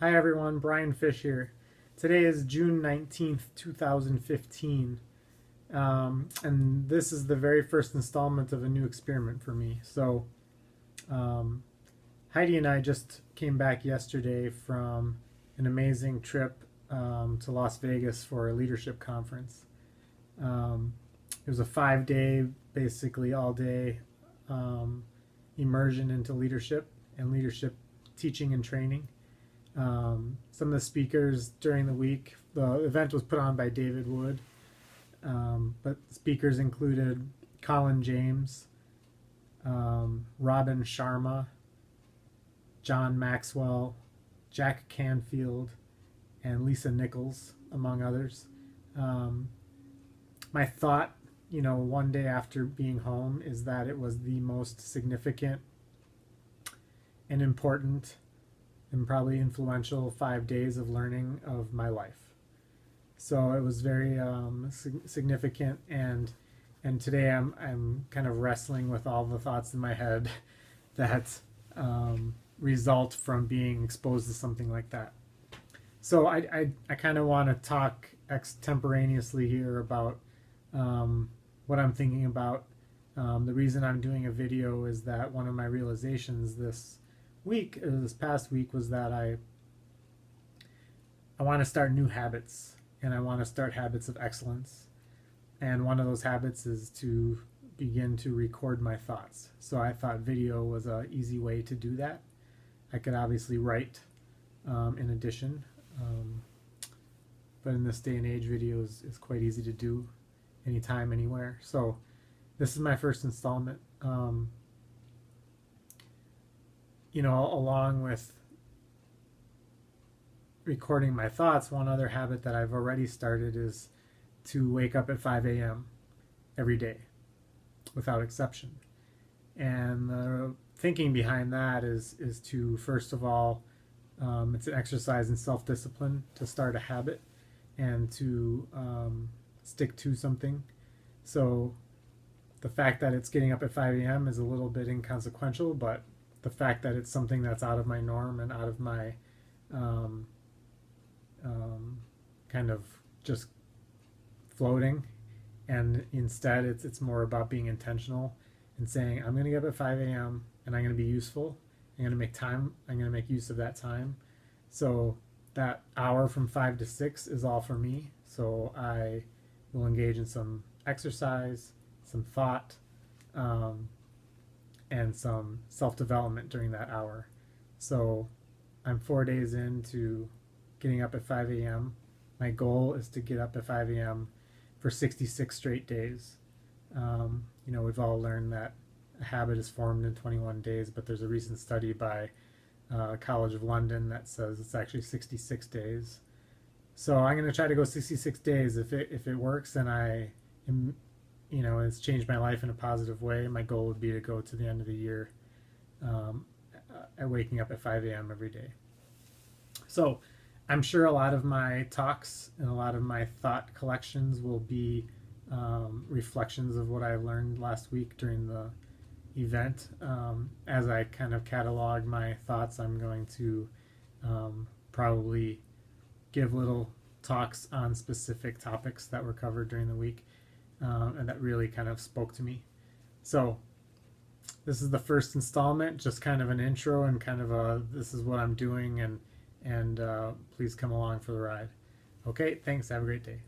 Hi everyone, Brian Fish here. Today is June 19th, 2015, and this is the very first installment of a new experiment for me. Um, Heidi and I just came back yesterday from an amazing trip to Las Vegas for a leadership conference. Um, it was a 5 day, basically all day um, immersion into leadership and leadership teaching and training. Some of the speakers during the week, the event was put on by David Wood, but speakers included Colin James, Robin Sharma, John Maxwell, Jack Canfield, and Lisa Nichols, among others. Um, my thought, one day after being home is that it was the most significant and important and probably influential 5 days of learning of my life. So it was very significant, and today I'm kind of wrestling with all the thoughts in my head that result from being exposed to something like that. So I kind of want to talk extemporaneously here about what I'm thinking about. The reason I'm doing a video is that one of my realizations this past week was that I want to start new habits, and I want to start habits of excellence. And one of those habits is to begin to record my thoughts. So I thought video was an easy way to do that. I could obviously write in addition, but in this day and age, video is quite easy to do anytime, anywhere. So this is my first installment. Along with recording my thoughts, one other habit that I've already started is to wake up at 5 a.m. every day, without exception. And the thinking behind that is to, first of all, it's an exercise in self-discipline to start a habit and to stick to something. So the fact that it's getting up at 5 a.m. is a little bit inconsequential, but the fact that it's something that's out of my norm and out of my um, kind of just floating, and instead it's more about being intentional and saying I'm going to get up at 5 a.m. and I'm going to be useful. I'm going to make time. I'm going to make use of that time. So that hour from 5 to 6 is all for me. So I will engage in some exercise, some thought, and some self-development during that hour. So I'm 4 days into getting up at 5 a.m. My goal is to get up at 5 a.m. for 66 straight days. We've all learned that a habit is formed in 21 days, but there's a recent study by College of London that says it's actually 66 days. So I'm going to try to go 66 days. If it works and I am, it's changed my life in a positive way, my goal would be to go to the end of the year waking up at 5 a.m. every day. So I'm sure a lot of my talks and a lot of my thought collections will be reflections of what I learned last week during the event. As I kind of catalog my thoughts, I'm going to probably give little talks on specific topics that were covered during the week and that really kind of spoke to me. So this is the first installment, just kind of an intro and kind of this is what I'm doing, and please come along for the ride. Okay, thanks. Have a great day.